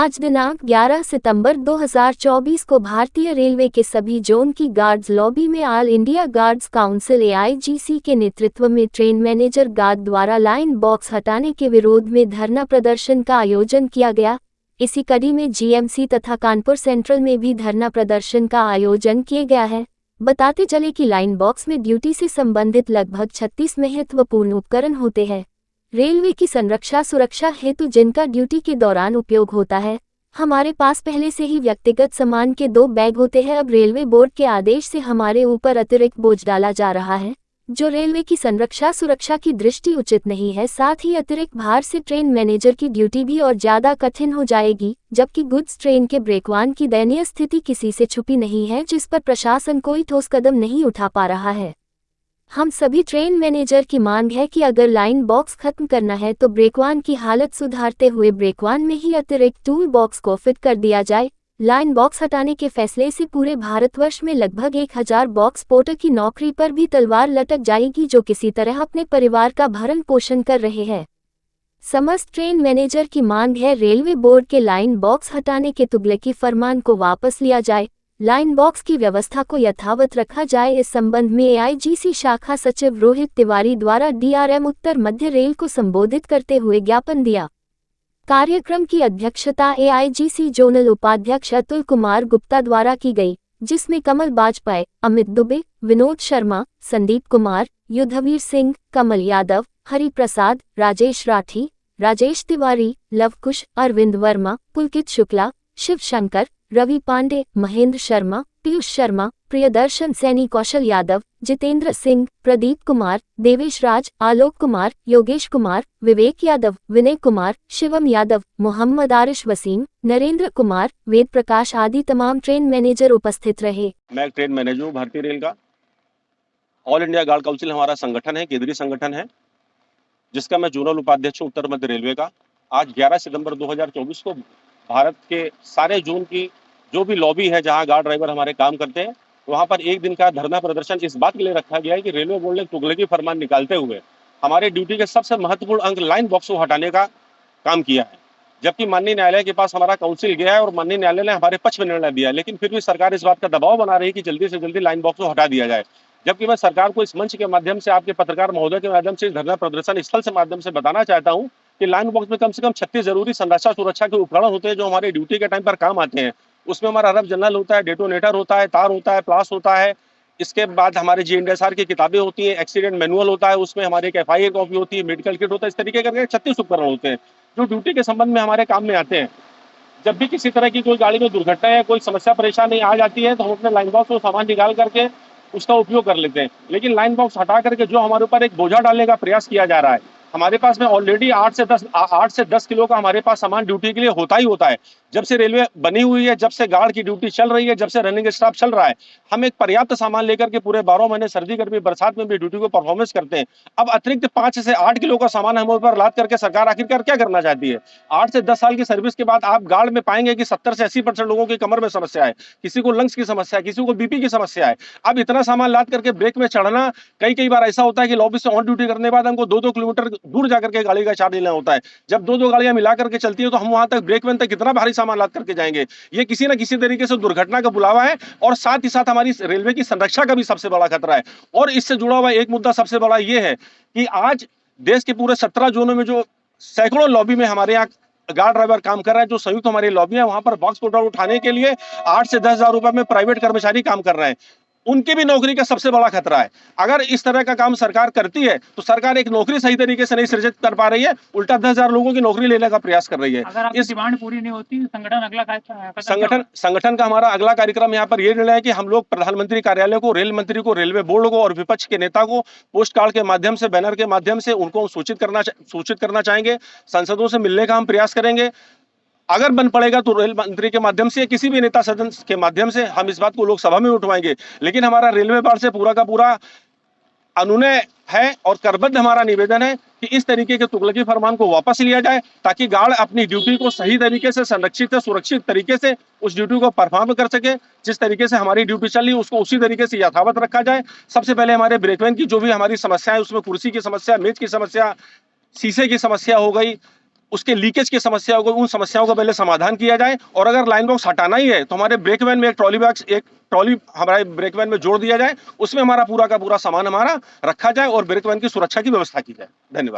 आज दिनांक 11 सितंबर 2024 को भारतीय रेलवे के सभी जोन की गार्ड्स लॉबी में all India guards council AIGC के नेतृत्व में ट्रेन मैनेजर गार्ड द्वारा लाइन बॉक्स हटाने के विरोध में धरना प्रदर्शन का आयोजन किया गया। इसी कड़ी में GMC तथा कानपुर सेंट्रल में भी धरना प्रदर्शन का आयोजन किया गया है। बताते चले कि लाइन बॉक्स में ड्यूटी से संबंधित लगभग 36 महत्वपूर्ण उपकरण होते हैं। रेलवे की संरक्षा सुरक्षा हेतु जिनका ड्यूटी के दौरान उपयोग होता है। हमारे पास पहले से ही व्यक्तिगत सामान के 2 बैग होते हैं। अब रेलवे बोर्ड के आदेश से हमारे ऊपर अतिरिक्त बोझ डाला जा रहा है, जो रेलवे की संरक्षा सुरक्षा की दृष्टि उचित नहीं है। साथ ही अतिरिक्त भार से ट्रेन मैनेजर की ड्यूटी भी और ज्यादा कठिन हो जाएगी, जबकि गुड्स ट्रेन के ब्रेकवान की दयनीय स्थिति किसी से छुपी नहीं है, जिस पर प्रशासन कोई ठोस कदम नहीं उठा पा रहा है। हम सभी ट्रेन मैनेजर की मांग है कि अगर लाइन बॉक्स खत्म करना है तो ब्रेकवान की हालत सुधारते हुए ब्रेकवान में ही अतिरिक्त टूल बॉक्स को फिट कर दिया जाए। लाइन बॉक्स हटाने के फैसले से पूरे भारतवर्ष में लगभग 1000 बॉक्स पोर्टर की नौकरी पर भी तलवार लटक जाएगी, जो किसी तरह अपने परिवार का भरण पोषण कर रहे हैं। समस्त ट्रेन मैनेजर की मांग है रेलवे बोर्ड के लाइन बॉक्स हटाने के तुगलकी फरमान को वापस लिया जाए, लाइन बॉक्स की व्यवस्था को यथावत रखा जाए। इस संबंध में AIGC शाखा सचिव रोहित तिवारी द्वारा DRM उत्तर मध्य रेल को संबोधित करते हुए ज्ञापन दिया। कार्यक्रम की अध्यक्षता AIGC जोनल उपाध्यक्ष अतुल कुमार गुप्ता द्वारा की गई, जिसमें कमल बाजपेयी, अमित दुबे, विनोद शर्मा, संदीप कुमार, युद्धवीर सिंह, कमल यादव, हरि प्रसाद, राजेश राठी, राजेश तिवारी, लवकुश, अरविंद वर्मा, पुलकित शुक्ला, शिव शंकर, रवि पांडे, महेंद्र शर्मा, पीयूष शर्मा, प्रियदर्शन सैनी, कौशल यादव, जितेंद्र सिंह, प्रदीप कुमार, देवेश राज, आलोक कुमार, योगेश कुमार, विवेक यादव, विनय कुमार, शिवम यादव, मोहम्मद आरिश वसीम, नरेंद्र कुमार, वेद प्रकाश आदि तमाम ट्रेन मैनेजर उपस्थित रहे। मैं एक ट्रेन मैनेजर हूँ भारतीय रेल का। ऑल इंडिया गार्ड काउंसिल हमारा संगठन है, केंद्रीय संगठन है, जिसका मैं जोनल उपाध्यक्ष हूँ उत्तर मध्य रेलवे का। आज 11 सितंबर 2024 को भारत के सारे जोन की जो भी लॉबी है जहां गार्ड ड्राइवर हमारे काम करते हैं, वहां पर एक दिन का धरना प्रदर्शन इस बात के लिए रखा गया है कि रेलवे बोर्ड ने तुगलकी फरमान निकालते हुए हमारे ड्यूटी के सबसे महत्वपूर्ण अंग लाइन बॉक्स को हटाने का काम किया है। जबकि माननीय न्यायालय के पास हमारा काउंसिल गया है और माननीय न्यायालय ने हमारे पक्ष में निर्णय दिया है, लेकिन फिर भी सरकार इस बात का दबाव बना रही है कि जल्दी से जल्दी लाइन बॉक्स को हटा दिया जाए। जबकि मैं सरकार को इस मंच के माध्यम से, आपके पत्रकार महोदय के माध्यम से, इस धरना प्रदर्शन स्थल से माध्यम से बताना चाहता हूँ कि लाइन बॉक्स में कम से कम 36 जरूरी संरक्षा सुरक्षा के उपकरण होते हैं जो हमारे ड्यूटी के टाइम पर काम आते हैं। उसमें हमारा रफ जनरल होता है, डेटोनेटर होता है, तार होता है, प्लास होता है। इसके बाद हमारे GNDSR की किताबें होती हैं, एक्सीडेंट मैनुअल होता है, उसमें हमारे एक FIA कॉपी होती है, मेडिकल किट होता है। इस तरीके करके 36 उपकरण होते हैं जो ड्यूटी के संबंध में हमारे काम में आते हैं। जब भी किसी तरह की कोई गाड़ी में दुर्घटना या कोई समस्या परेशानी आ जाती है तो हम अपने लाइन बॉक्स को सामान निकाल करके उसका उपयोग कर लेते हैं। लेकिन लाइन बॉक्स हटा करके जो हमारे ऊपर एक बोझा डालने का प्रयास किया जा रहा है, हमारे पास में ऑलरेडी 8 से 10 किलो का हमारे पास सामान ड्यूटी के लिए होता ही होता है। जब से रेलवे बनी हुई है, जब से गार्ड की ड्यूटी चल रही है, जब से रनिंग स्टाफ चल रहा है, हम एक पर्याप्त सामान लेकर के पूरे 12 महीने सर्दी गर्मी बरसात में भी ड्यूटी को परफॉर्मेंस करते हैं। अब अतिरिक्त 5 से 8 किलो का सामान हमारे ऊपर लाद करके सरकार आखिरकार क्या करना चाहती है? 8 से 10 साल की सर्विस के बाद आप गार्ड में पाएंगे कि 70 से 80% लोगों की कमर में समस्या है, किसी को लंग्स की समस्या है, किसी को BP की समस्या है। अब इतना सामान लाद करके ब्रेक में चढ़ना, कई बार ऐसा होता है कि लॉबी से ऑन ड्यूटी करने के बाद हमको 2-2 किलोमीटर दूर जाकर के गाड़ी का चार्ज लेना होता है। जब 2-2 गाड़ियां मिला करके चलती है तो हम वहां तक ब्रेकमैन तक कितना भारी सामान लाद करके जाएंगे? ये किसी ना किसी तरीके से दुर्घटना का बुलावा है और साथ ही साथ हमारी रेलवे की संरक्षा का भी सबसे बड़ा खतरा है। और इससे जुड़ा हुआ एक मुद्दा सबसे बड़ा ये है कि आज देश के पूरे 17 जोनों में जो सैकड़ों लॉबी में हमारे यहाँ गार्ड ड्राइवर काम कर रहा है, जो संयुक्त हमारी लॉबी है, वहां पर बॉक्स पोर्टर उठाने के लिए 8 से 10 हजार रुपए में प्राइवेट कर्मचारी काम कर रहे हैं। उनकी भी नौकरी का सबसे बड़ा खतरा है। अगर इस तरह का काम सरकार करती है तो सरकार एक नौकरी सही तरीके से नहीं सृजित कर पा रही है, उल्टा 10,000 लोगों की नौकरी लेने का प्रयास कर रही है। अगर आपकी डिमांड पूरी नहीं होती, संगठन का हमारा अगला कार्यक्रम यहाँ पर यह निर्णय है कि हम लोग प्रधानमंत्री कार्यालय को, रेल मंत्री को, रेलवे बोर्ड को और विपक्ष के नेता को पोस्ट कार्ड के माध्यम से, बैनर के माध्यम से उनको सूचित करना चाहेंगे। सांसदों से मिलने का हम प्रयास करेंगे। अगर बन पड़ेगा तो रेल मंत्री के माध्यम से, किसी भी नेता सदन के माध्यम से हम इस बात को लोकसभा में उठवाएंगे। लेकिन हमारा रेलवे बोर्ड से पूरा का पूरा अनुनय है और करबद्ध हमारा निवेदन है कि इस तरीके के तुगलकी फरमान को वापस लिया जाए, ताकि गार्ड अपनी ड्यूटी को सही तरीके से, संरक्षित सुरक्षित तरीके से उस ड्यूटी को परफॉर्म कर सके। जिस तरीके से हमारी ड्यूटी चल रही है उसको उसी तरीके से यथावत रखा जाए। सबसे पहले हमारे ब्रेकमैन की जो भी हमारी समस्या है, उसमें कुर्सी की समस्या, मेज की समस्या, शीशे की समस्या हो गई, उसके लीकेज की समस्या को, उन समस्याओं का पहले समाधान किया जाए। और अगर लाइन बॉक्स हटाना ही है तो हमारे ब्रेक वैन में एक ट्रॉली हमारे ब्रेक वैन में जोड़ दिया जाए, उसमें हमारा पूरा का पूरा सामान हमारा रखा जाए और ब्रेक वैन की सुरक्षा की व्यवस्था की जाए। धन्यवाद।